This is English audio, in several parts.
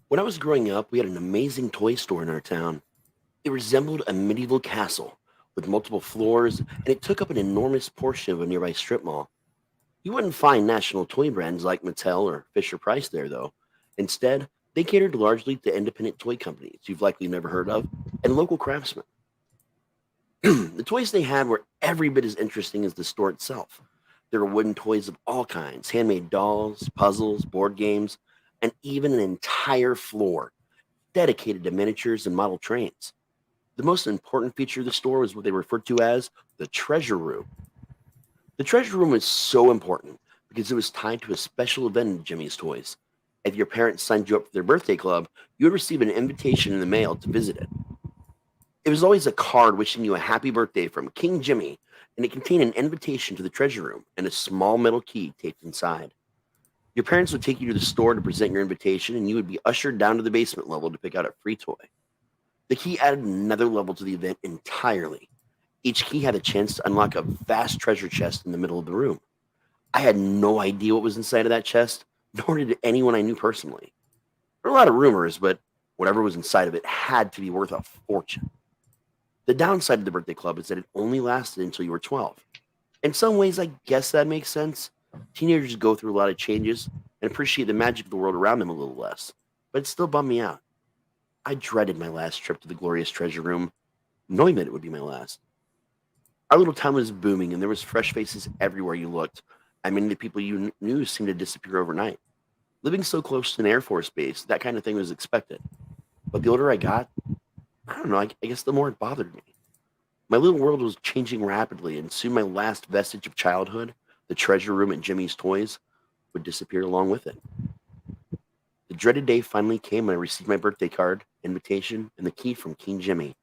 When I was growing up, we had an amazing toy store in our town. It resembled a medieval castle with multiple floors, and it took up an enormous portion of a nearby strip mall. You wouldn't find national toy brands like Mattel or Fisher Price there, though. Instead, they catered largely to independent toy companies you've likely never heard of and local craftsmen. The toys they had were every bit as interesting as the store itself. There were wooden toys of all kinds, handmade dolls, puzzles, board games, and even an entire floor dedicated to miniatures and model trains. The most important feature of the store was what they referred to as the treasure room. The treasure room was so important because it was tied to a special event in Jimmy's Toys. If your parents signed you up for their birthday club, you would receive an invitation in the mail to visit it. It was always a card wishing you a happy birthday from King Jimmy, and it contained an invitation to the treasure room and a small metal key taped inside. Your parents would take you to the store to present your invitation, and you would be ushered down to the basement level to pick out a free toy. The key added another level to the event entirely. Each key had a chance to unlock a vast treasure chest in the middle of the room. I had no idea what was inside of that chest, nor did anyone I knew personally. There were a lot of rumors, but whatever was inside of it had to be worth a fortune. The downside of the birthday club is that it only lasted until you were 12. In some ways, I guess that makes sense. Teenagers go through a lot of changes and appreciate the magic of the world around them a little less, but it still bummed me out. I dreaded my last trip to the glorious treasure room, knowing that it would be my last. Our little town was booming, and there was fresh faces everywhere you looked. I mean, the people you knew seemed to disappear overnight. Living so close to an Air Force base, that kind of thing was expected. But the older I got, I don't know, I guess the more it bothered me. My little world was changing rapidly, and soon my last vestige of childhood, the treasure room at Jimmy's Toys, would disappear along with it. The dreaded day finally came when I received my birthday card, invitation, and the key from King Jimmy.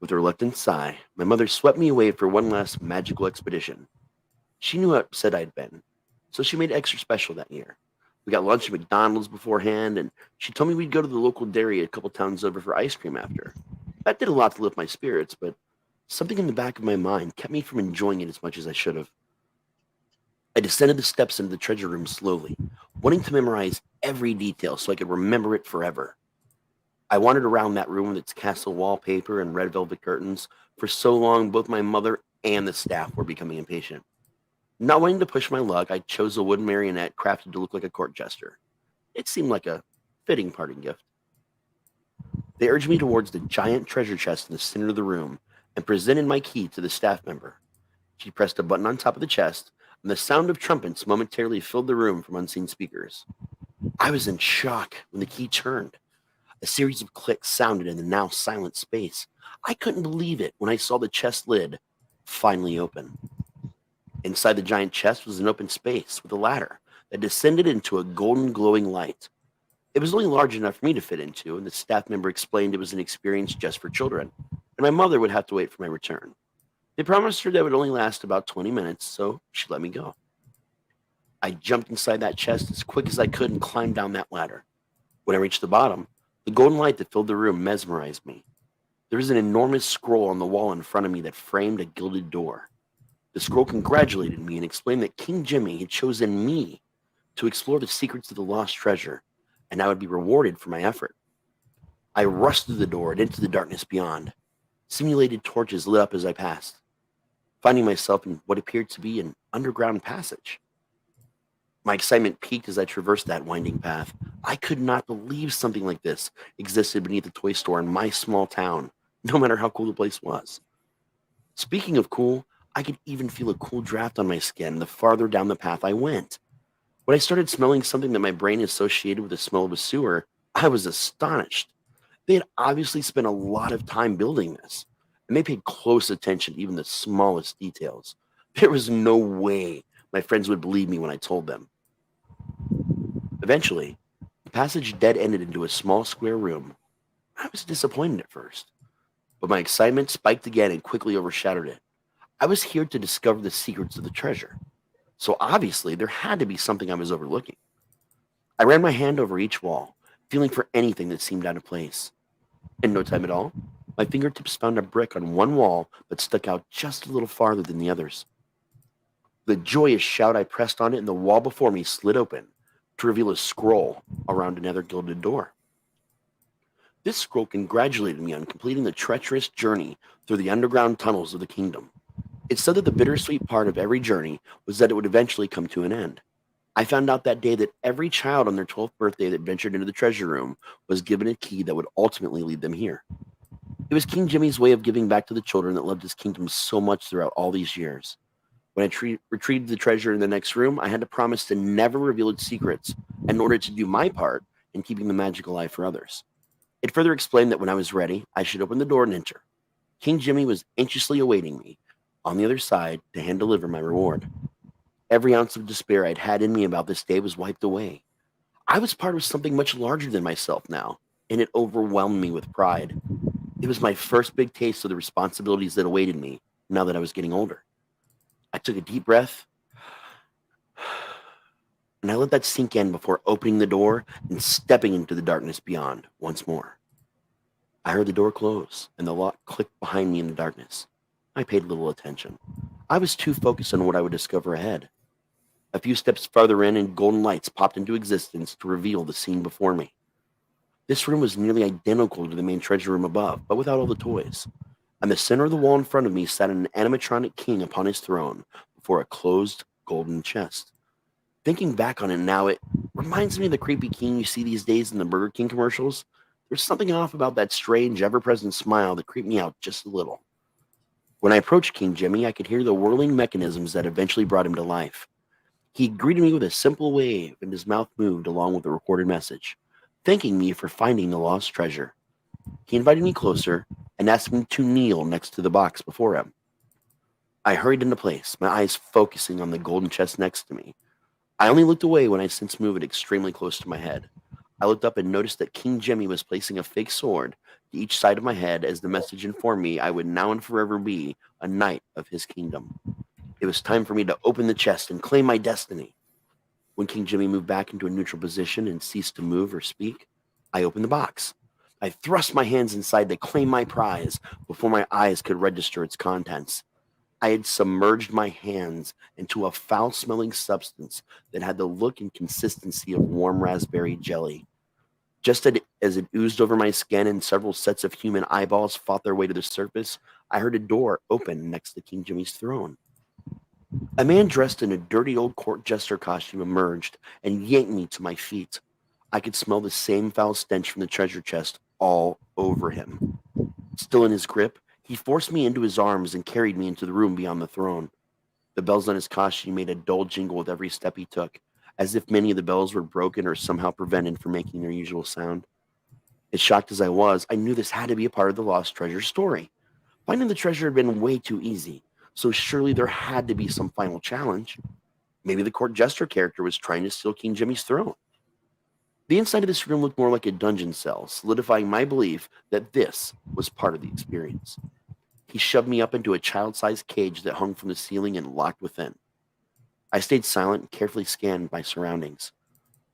With a reluctant sigh, my mother swept me away for one last magical expedition. She knew how upset I'd been, so she made it extra special that year. We got lunch at McDonald's beforehand, and she told me we'd go to the local dairy a couple towns over for ice cream after. That did a lot to lift my spirits, but something in the back of my mind kept me from enjoying it as much as I should have. I descended the steps into the treasure room slowly, wanting to memorize every detail so I could remember it forever. I wandered around that room with its castle wallpaper and red velvet curtains for so long both my mother and the staff were becoming impatient. Not wanting to push my luck, I chose a wooden marionette crafted to look like a court jester. It seemed like a fitting parting gift. They urged me towards the giant treasure chest in the center of the room and presented my key to the staff member. She pressed a button on top of the chest, and the sound of trumpets momentarily filled the room from unseen speakers. I was in shock when the key turned. A series of clicks sounded in the now silent space. I couldn't believe it when I saw the chest lid finally open. Inside the giant chest was an open space with a ladder that descended into a golden glowing light. It was only large enough for me to fit into, and the staff member explained it was an experience just for children, and my mother would have to wait for my return. They promised her that it would only last about 20 minutes, so she let me go. I jumped inside that chest as quick as I could and climbed down that ladder. When I reached the bottom, the golden light that filled the room mesmerized me. There was an enormous scroll on the wall in front of me that framed a gilded door. The scroll congratulated me and explained that King Jimmy had chosen me to explore the secrets of the lost treasure, and I would be rewarded for my effort. I rushed through the door and into the darkness beyond. Simulated torches lit up as I passed, finding myself in what appeared to be an underground passage. My excitement peaked as I traversed that winding path. I could not believe something like this existed beneath the toy store in my small town, no matter how cool the place was. Speaking of cool, I could even feel a cool draft on my skin the farther down the path I went. When I started smelling something that my brain associated with the smell of a sewer, I was astonished. They had obviously spent a lot of time building this, and they paid close attention to even the smallest details. There was no way my friends would believe me when I told them. Eventually, the passage dead ended into a small square room. I was disappointed at first, but my excitement spiked again and quickly overshadowed it. I was here to discover the secrets of the treasure, so obviously there had to be something I was overlooking. I ran my hand over each wall, feeling for anything that seemed out of place. In no time at all, my fingertips found a brick on one wall that stuck out just a little farther than the others. With a joyous shout, I pressed on it, and the wall before me slid open to reveal a scroll around another gilded door. This scroll congratulated me on completing the treacherous journey through the underground tunnels of the kingdom. It said that the bittersweet part of every journey was that it would eventually come to an end. I found out that day that every child on their 12th birthday that ventured into the treasure room was given a key that would ultimately lead them here. It was King Jimmy's way of giving back to the children that loved his kingdom so much throughout all these years. When I retrieved the treasure in the next room, I had to promise to never reveal its secrets in order to do my part in keeping the magic alive for others. It further explained that when I was ready, I should open the door and enter. King Jimmy was anxiously awaiting me on the other side to hand deliver my reward. Every ounce of despair I'd had in me about this day was wiped away. I was part of something much larger than myself now, and it overwhelmed me with pride. It was my first big taste of the responsibilities that awaited me now that I was getting older. I took a deep breath and I let that sink in before opening the door and stepping into the darkness beyond once more. I heard the door close and the lock click behind me in the darkness. I paid little attention. I was too focused on what I would discover ahead. A few steps farther in, and golden lights popped into existence to reveal the scene before me. This room was nearly identical to the main treasure room above, but without all the toys. In the center of the wall in front of me sat an animatronic king upon his throne before a closed golden chest. Thinking back on it now, it reminds me of the creepy king you see these days in the Burger King commercials. There's something off about that strange, ever-present smile that creeped me out just a little. When I approached King Jimmy, I could hear the whirling mechanisms that eventually brought him to life. He greeted me with a simple wave, and his mouth moved along with a recorded message, thanking me for finding the lost treasure. He invited me closer and asked me to kneel next to the box before him. I hurried into place, my eyes focusing on the golden chest next to me. I only looked away when I sensed movement extremely close to my head. I looked up and noticed that King Jimmy was placing a fake sword to each side of my head as the message informed me I would now and forever be a knight of his kingdom. It was time for me to open the chest and claim my destiny. When King Jimmy moved back into a neutral position and ceased to move or speak, I opened the box. I thrust my hands inside to claim my prize before my eyes could register its contents. I had submerged my hands into a foul-smelling substance that had the look and consistency of warm raspberry jelly. Just as it oozed over my skin and several sets of human eyeballs fought their way to the surface, I heard a door open next to King Jimmy's throne. A man dressed in a dirty old court jester costume emerged and yanked me to my feet. I could smell the same foul stench from the treasure chest all over him. Still in his grip, he forced me into his arms and carried me into the room beyond the throne. The bells on his costume made a dull jingle with every step he took, as if many of the bells were broken or somehow prevented from making their usual sound. As shocked as I was, I knew this had to be a part of the lost treasure story. Finding the treasure had been way too easy, so surely there had to be some final challenge. Maybe the court jester character was trying to steal King Jimmy's throne. The inside of this room looked more like a dungeon cell, solidifying my belief that this was part of the experience. He shoved me up into a child-sized cage that hung from the ceiling and locked within. I stayed silent and carefully scanned my surroundings.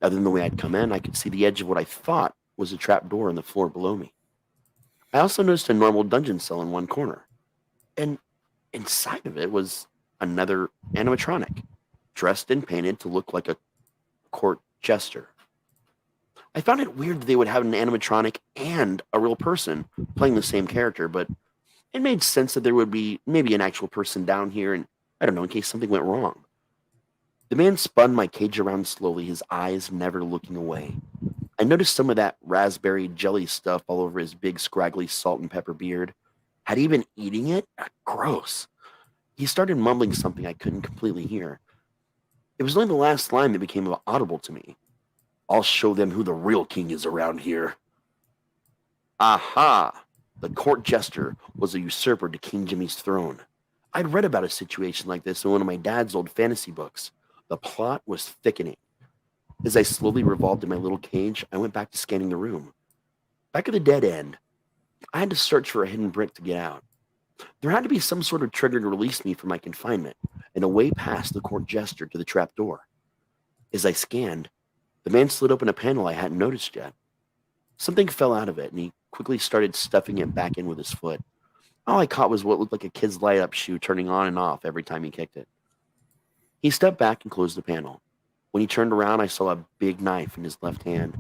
Other than the way I'd come in, I could see the edge of what I thought was a trap door in the floor below me. I also noticed a normal dungeon cell in one corner, and inside of it was another animatronic, dressed and painted to look like a court jester. I found it weird that they would have an animatronic and a real person playing the same character, but it made sense that there would be maybe an actual person down here, and I don't know, in case something went wrong. The man spun my cage around slowly, his eyes never looking away. I noticed some of that raspberry jelly stuff all over his big, scraggly salt and pepper beard. Had he been eating it? Gross. He started mumbling something I couldn't completely hear. It was only the last line that became audible to me. I'll show them who the real king is around here. Aha! The court jester was a usurper to King Jimmy's throne. I'd read about a situation like this in one of my dad's old fantasy books. The plot was thickening. As I slowly revolved in my little cage, I went back to scanning the room. Back at the dead end, I had to search for a hidden brick to get out. There had to be some sort of trigger to release me from my confinement, and a way past the court jester to the trap door. As I scanned, the man slid open a panel I hadn't noticed yet. Something fell out of it, and he quickly started stuffing it back in with his foot. All I caught was what looked like a kid's light-up shoe turning on and off every time he kicked it. He stepped back and closed the panel. When he turned around, I saw a big knife in his left hand.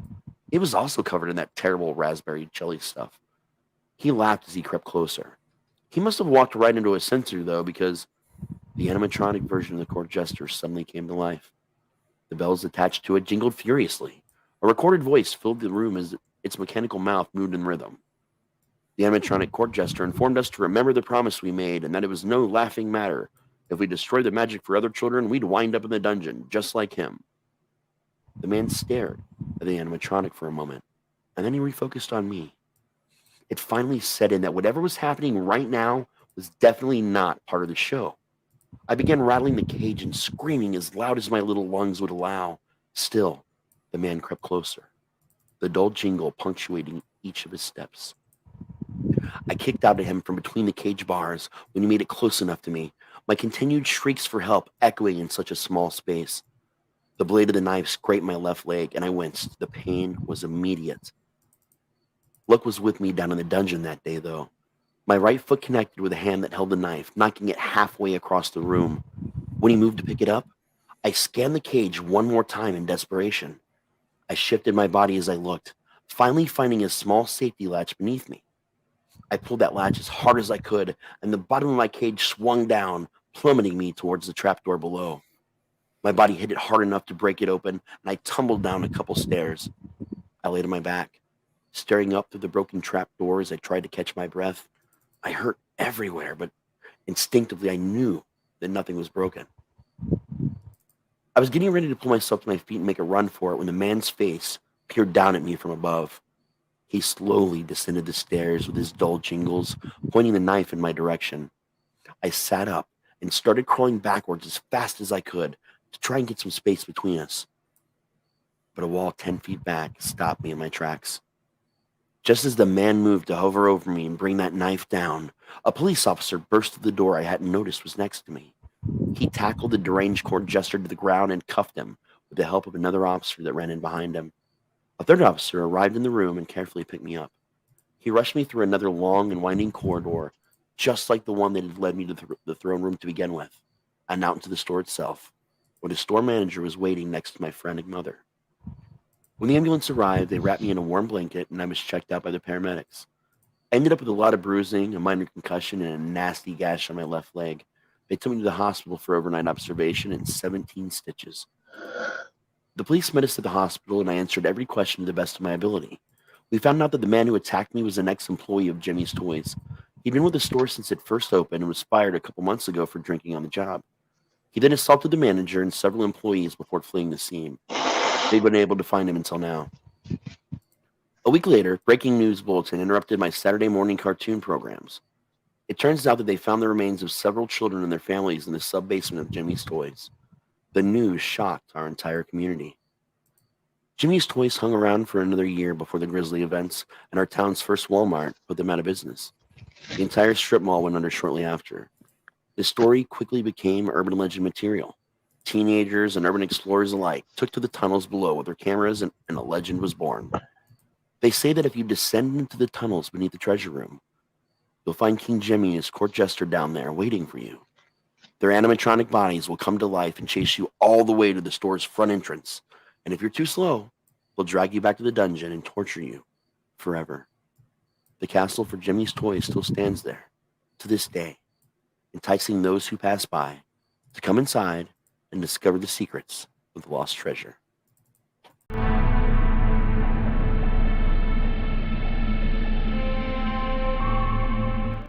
It was also covered in that terrible raspberry jelly stuff. He laughed as he crept closer. He must have walked right into a sensor, though, because the animatronic version of the court jester suddenly came to life. The bells attached to it jingled furiously. A recorded voice filled the room as its mechanical mouth moved in rhythm. The animatronic court jester informed us to remember the promise we made and that it was no laughing matter. If we destroyed the magic for other children, we'd wind up in the dungeon, just like him. The man stared at the animatronic for a moment, and then he refocused on me. It finally set in that whatever was happening right now was definitely not part of the show. I began rattling the cage and screaming as loud as my little lungs would allow. Still, the man crept closer, the dull jingle punctuating each of his steps. I kicked out at him from between the cage bars when he made it close enough to me, my continued shrieks for help echoing in such a small space. The blade of the knife scraped my left leg, and I winced. The pain was immediate. Luck was with me down in the dungeon that day, though. My right foot connected with the hand that held the knife, knocking it halfway across the room. When he moved to pick it up, I scanned the cage one more time in desperation. I shifted my body as I looked, finally finding a small safety latch beneath me. I pulled that latch as hard as I could, and the bottom of my cage swung down, plummeting me towards the trapdoor below. My body hit it hard enough to break it open, and I tumbled down a couple stairs. I lay on my back, staring up through the broken trapdoor as I tried to catch my breath. I hurt everywhere, but instinctively I knew that nothing was broken. I was getting ready to pull myself to my feet and make a run for it when the man's face peered down at me from above. He slowly descended the stairs with his dull jingles, pointing the knife in my direction. I sat up and started crawling backwards as fast as I could to try and get some space between us. But a wall 10 feet back stopped me in my tracks. Just as the man moved to hover over me and bring that knife down, a police officer burst through the door I hadn't noticed was next to me. He tackled the deranged court jester to the ground and cuffed him with the help of another officer that ran in behind him. A third officer arrived in the room and carefully picked me up. He rushed me through another long and winding corridor, just like the one that had led me to the throne room to begin with, and out into the store itself, where the store manager was waiting next to my frantic mother. When the ambulance arrived, they wrapped me in a warm blanket, and I was checked out by the paramedics. I ended up with a lot of bruising, a minor concussion, and a nasty gash on my left leg. They took me to the hospital for overnight observation and 17 stitches. The police met us at the hospital, and I answered every question to the best of my ability. We found out that the man who attacked me was an ex-employee of Jimmy's Toys. He'd been with the store since it first opened and was fired a couple months ago for drinking on the job. He then assaulted the manager and several employees before fleeing the scene. They've been able to find him until now. A week later, breaking news bulletin interrupted my Saturday morning cartoon programs. It turns out that they found the remains of several children and their families in the sub-basement of Jimmy's Toys. The news shocked our entire community. Jimmy's Toys hung around for another year before the grisly events, and our town's first Walmart put them out of business. The entire strip mall went under shortly after. The story quickly became urban legend material. Teenagers and urban explorers alike took to the tunnels below with their cameras, and a legend was born. They say that if you descend into the tunnels beneath the treasure room, you'll find King Jimmy and his court jester down there waiting for you. Their animatronic bodies will come to life and chase you all the way to the store's front entrance. And if you're too slow, they'll drag you back to the dungeon and torture you forever. The castle for Jimmy's Toys still stands there to this day, enticing those who pass by to come inside and discover the secrets of the lost treasure.